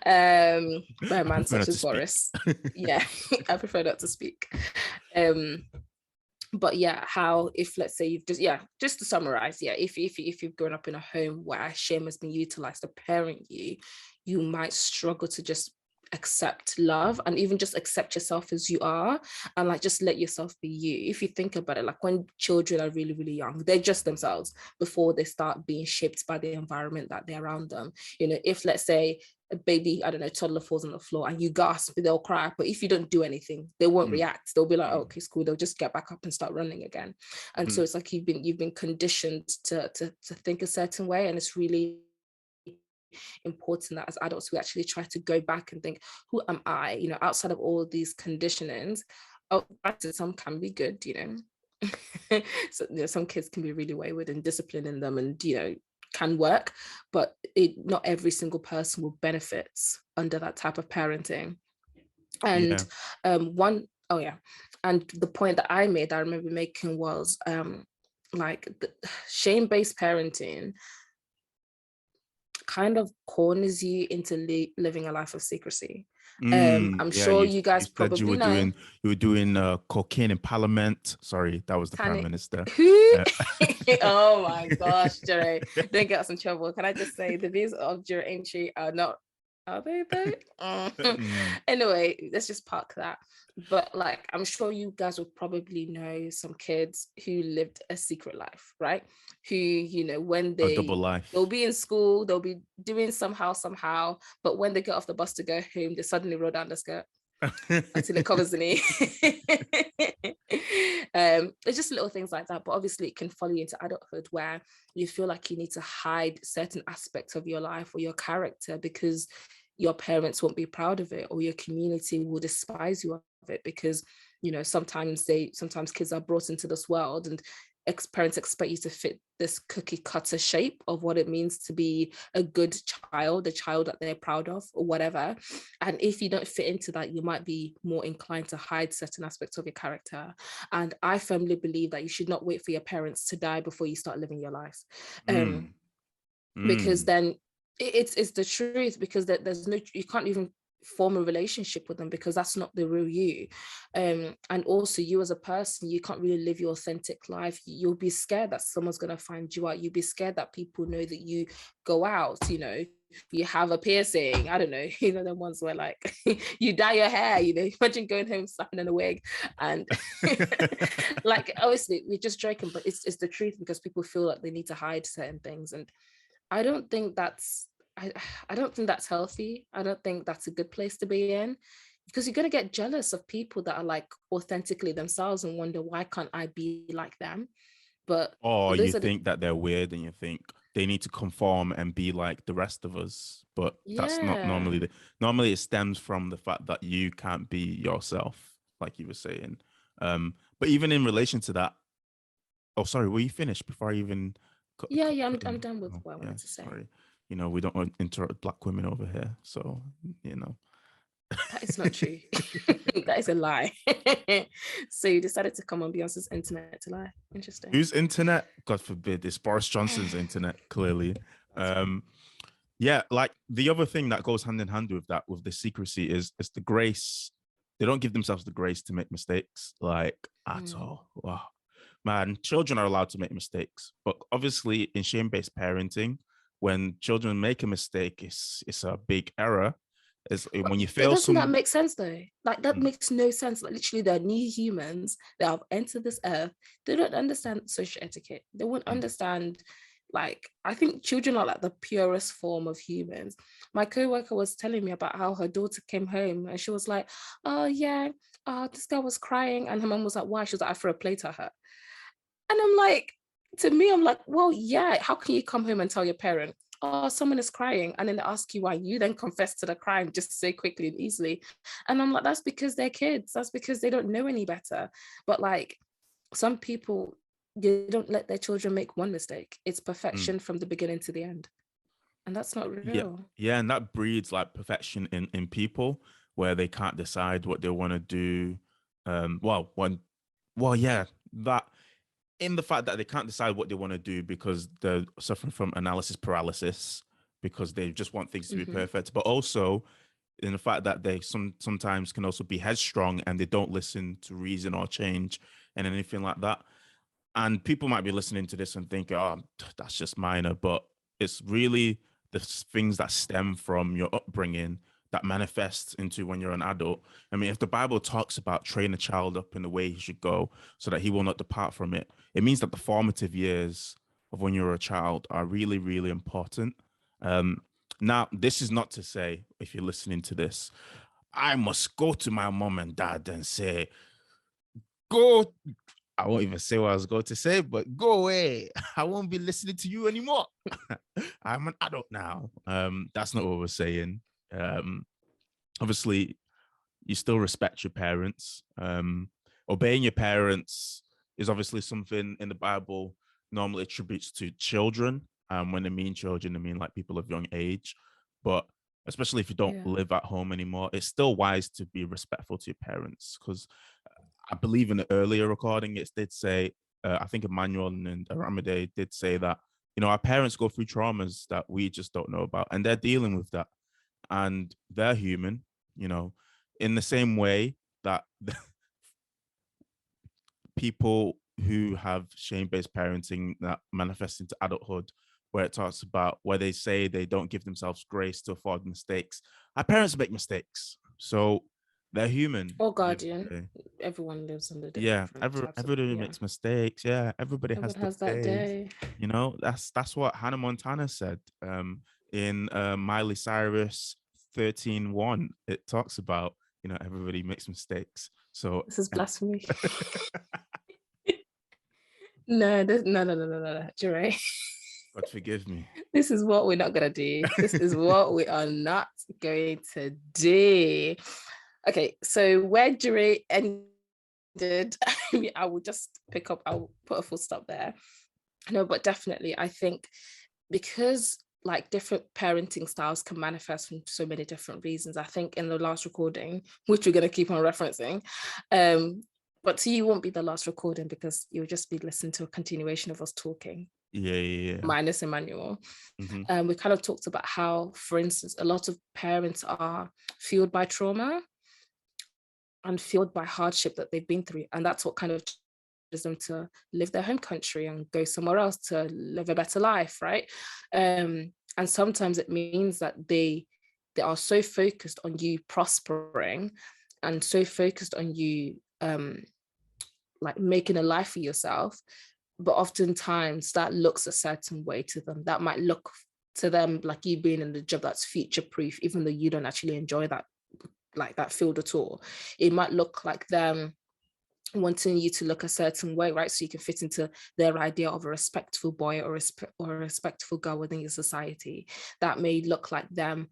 By a man such as Boris. Yeah, I prefer not to speak. But yeah, how if let's say you've just to summarize, if you've grown up in a home where shame has been utilized to parent you, you might struggle to just accept love and even just accept yourself as you are, and like just let yourself be you. If you think about it, like when children are really, really young, they're just themselves before they start being shaped by the environment that they're around them. You know, if let's say a baby, I don't know, toddler falls on the floor and you gasp, they'll cry. But if you don't do anything, they won't react. They'll be like, oh, okay, it's cool. They'll just get back up and start running again. And so it's like you've been conditioned to think a certain way, and it's really important that as adults we actually try to go back and think, who am I, you know, outside of all these conditionings. Oh, some can be good, you know. So you know, some kids can be really wayward, and discipline in them and, you know, can work, but not every single person will benefit under that type of parenting. And and the point that I remember making was like the shame-based parenting kind of corners you into living a life of secrecy. I'm sure you guys probably know. You were doing cocaine in Parliament. Sorry, that was the Prime Minister. Oh my gosh, JIREH, don't get us in trouble. Can I just say the views of JIREH entry are not, are they though? Anyway, let's just park that. But like, I'm sure you guys will probably know some kids who lived a secret life, right? Who, you know, when they'll be in school, they'll be doing somehow, but when they get off the bus to go home, they suddenly roll down the skirt until it covers the knee. It's just little things like that, but obviously it can follow you into adulthood where you feel like you need to hide certain aspects of your life or your character because your parents won't be proud of it, or your community will despise you of it because, you know, sometimes kids are brought into this world and parents expect you to fit this cookie cutter shape of what it means to be a good child, a child that they're proud of or whatever. And if you don't fit into that, you might be more inclined to hide certain aspects of your character. And I firmly believe that you should not wait for your parents to die before you start living your life. Because then it's the truth, because there's no, you can't even form a relationship with them because that's not the real you. And also you as a person, you can't really live your authentic life. You'll be scared that someone's going to find you out. You'll be scared that people know that you go out, you know, you have a piercing, I don't know, you know, the ones where like you dye your hair, you know, imagine going home slapping in a wig and like, obviously we're just joking, but it's the truth, because people feel like they need to hide certain things. And I don't think that's healthy. I don't think that's a good place to be in, because you're going to get jealous of people that are like authentically themselves and wonder, why can't I be like them? But you think that they're weird and you think they need to conform and be like the rest of us, but that's not normally normally it stems from the fact that you can't be yourself, like you were saying. But even in relation to that, oh sorry, were you finished before I even I'm done with what I wanted to say. Sorry. You know, we don't want to interrupt Black women over here, so you know. That is not true. That is a lie. So you decided to come on Beyonce's internet to lie. Interesting. Whose internet? God forbid, it's Boris Johnson's internet, clearly. Yeah, like the other thing that goes hand in hand with that, with the secrecy, is the grace. They don't give themselves the grace to make mistakes, like at all. Wow. Man, children are allowed to make mistakes, but obviously in shame-based parenting, when children make a mistake, it's a big error. When you fail, doesn't that make sense though? Like that makes no sense. Like literally, they're new humans that have entered this earth. They don't understand social etiquette. They won't understand. Like, I think children are like the purest form of humans. My coworker was telling me about how her daughter came home and she was like, "Oh yeah, this girl was crying," and her mom was like, "Why?" She was like, "I threw a plate at her." And I'm like, to me, I'm like, well, yeah, how can you come home and tell your parent, oh, someone is crying, and then they ask you why, you then confess to the crime just so quickly and easily. And I'm like, that's because they're kids. That's because they don't know any better. But like, some people, you don't let their children make one mistake. It's perfection from the beginning to the end. And that's not real. Yeah, and that breeds like perfection in people, where they can't decide what they want to do. That in the fact that they can't decide what they want to do because they're suffering from analysis paralysis, because they just want things to be perfect, but also in the fact that they sometimes can also be headstrong and they don't listen to reason or change and anything like that. And people might be listening to this and think, oh, that's just minor, but it's really the things that stem from your upbringing that manifests into when you're an adult. I mean, if the Bible talks about train a child up in the way he should go so that he will not depart from it, it means that the formative years of when you're a child are really, really important. Now, this is not to say, if you're listening to this, I must go to my mom and dad and say, go. I won't even say what I was going to say, but go away. I won't be listening to you anymore. I'm an adult now. That's not what we're saying. Obviously, you still respect your parents. Obeying your parents is obviously something in the Bible normally attributes to children. When they mean children, they mean like people of young age. But especially if you don't live at home anymore, it's still wise to be respectful to your parents, because I believe in the earlier recording, it did say, I think Emmanuel and ARAMIDE did say that, our parents go through traumas that we just don't know about, and they're dealing with that. And they're human, in the same way that people who have shame-based parenting that manifests into adulthood, where it talks about where they say they don't give themselves grace to afford mistakes. Our parents make mistakes, so they're human. Or guardian. Everyone lives under different everybody makes mistakes. Yeah, everybody has that day. That's what Hannah Montana said. In Miley Cyrus 13:1, it talks about everybody makes mistakes. So this is blasphemy. No, JIREH. God forgive me. This is what we're not gonna do. This is what we are not going to do. Okay, so where JIREH ended, I will just pick up. I'll put a full stop there. No, but definitely, I think because like different parenting styles can manifest from so many different reasons. I think in the last recording, which we're gonna keep on referencing, but so you won't be the last recording because you'll just be listening to a continuation of us talking. Yeah. Minus Emmanuel. We kind of talked about how, for instance, a lot of parents are fueled by trauma and fueled by hardship that they've been through. And that's what kind of challenges them to leave their home country and go somewhere else to live a better life, right? And sometimes it means that they are so focused on you prospering and so focused on you like making a life for yourself, but oftentimes that looks a certain way to them. That might look to them like you being in the job that's future proof, even though you don't actually enjoy that, like that field at all. It might look like them wanting you to look a certain way, right? So you can fit into their idea of a respectful boy or a respectful girl within your society. That may look like them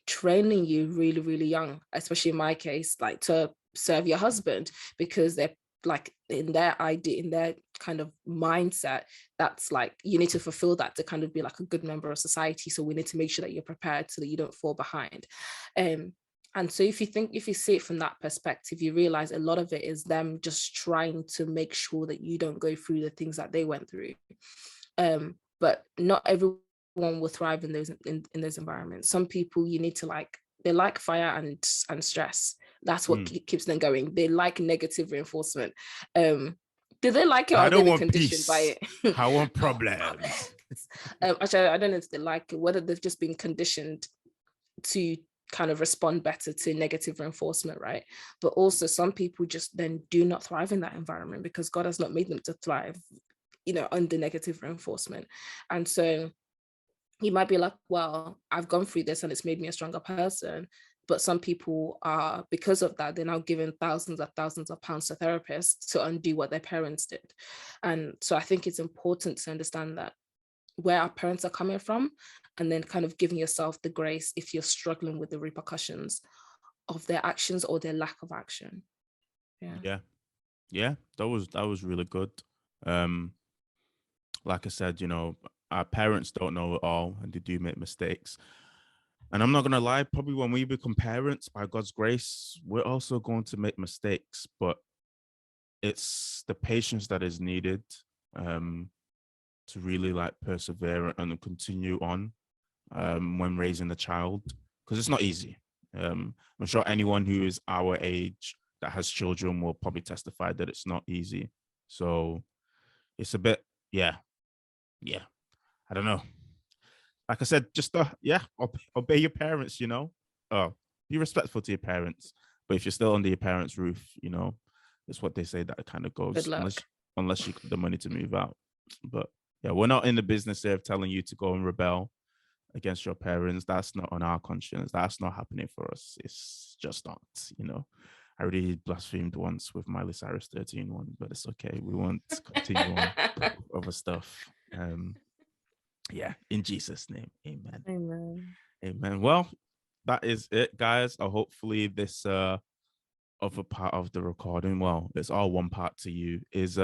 training you really, really young, especially in my case, like to serve your husband, because they're like in their idea, in their kind of mindset, that's like you need to fulfill that to kind of be like a good member of society. So we need to make sure that you're prepared so that you don't fall behind. And so if you see it from that perspective, you realize a lot of it is them just trying to make sure that you don't go through the things that they went through. But not everyone will thrive in those environments. Some people, you need to they like fire and stress. That's what keeps them going. They like negative reinforcement. Do they like it, or are they conditioned by it? I want problems. Actually, I don't know if they like it, whether they've just been conditioned to kind of respond better to negative reinforcement, right? But also some people just then do not thrive in that environment because God has not made them to thrive, under negative reinforcement. And so you might be like, well, I've gone through this and it's made me a stronger person. But some people are, because of that, they're now given thousands of pounds to therapists to undo what their parents did. And so I think it's important to understand that where our parents are coming from, and then kind of giving yourself the grace if you're struggling with the repercussions of their actions or their lack of action. Yeah, that was really good. Like I said, our parents don't know it all, and they do make mistakes. And I'm not gonna lie, probably when we become parents, by God's grace, we're also going to make mistakes, but it's the patience that is needed to really like persevere and continue on when raising a child, because it's not easy. I'm sure anyone who is our age that has children will probably testify that it's not easy. So it's a bit, yeah. I don't know. Like I said, just obey your parents. Be respectful to your parents. But if you're still under your parents' roof, it's what they say that it kind of Good goes, luck. unless you got the money to move out. But yeah, we're not in the business here of telling you to go and rebel against your parents. That's not on our conscience. That's not happening for us. It's just not. I already blasphemed once with Miley Cyrus 13 one, but it's okay. We won't continue on with other stuff. Yeah, in Jesus' name, amen. Amen. Well, that is it, guys. Hopefully this other part of the recording, well, it's all one part to you, is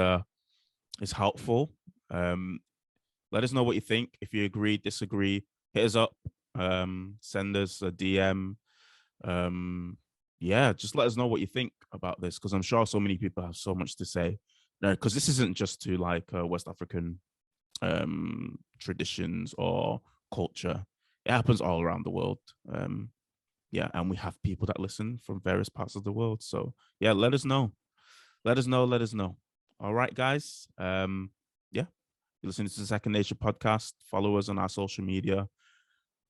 helpful. Let us know what you think. If you agree, disagree, hit us up, send us a DM. Yeah, just let us know what you think about this, because I'm sure so many people have so much to say. Because this isn't just to like West African traditions or culture. It happens all around the world. Yeah, and we have people that listen from various parts of the world. So yeah, let us know. Let us know. All right, guys. Yeah, you're listening to the Second Nature podcast. Follow us on our social media.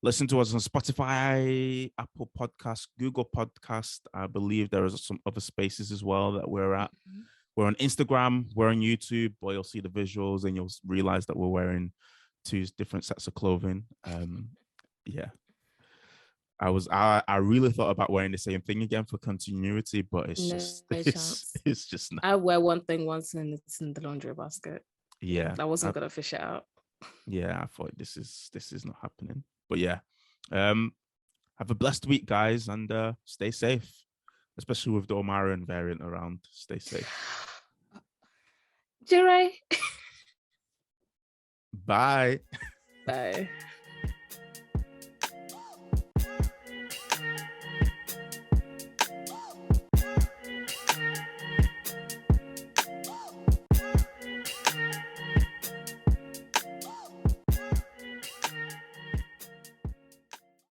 Listen to us on Spotify, Apple Podcast, Google Podcast. I believe there are some other spaces as well that we're at. We're on Instagram, we're on YouTube, where you'll see the visuals and you'll realize that we're wearing 2 different sets of clothing. Yeah. I really thought about wearing the same thing again for continuity, but it's just not. I wear one thing once and it's in the laundry basket. Yeah. I wasn't gonna fish it out. Yeah, I thought this is not happening. But yeah. Have a blessed week, guys, and stay safe. Especially with the Omarion variant around. Stay safe. JIREH. Bye. Bye.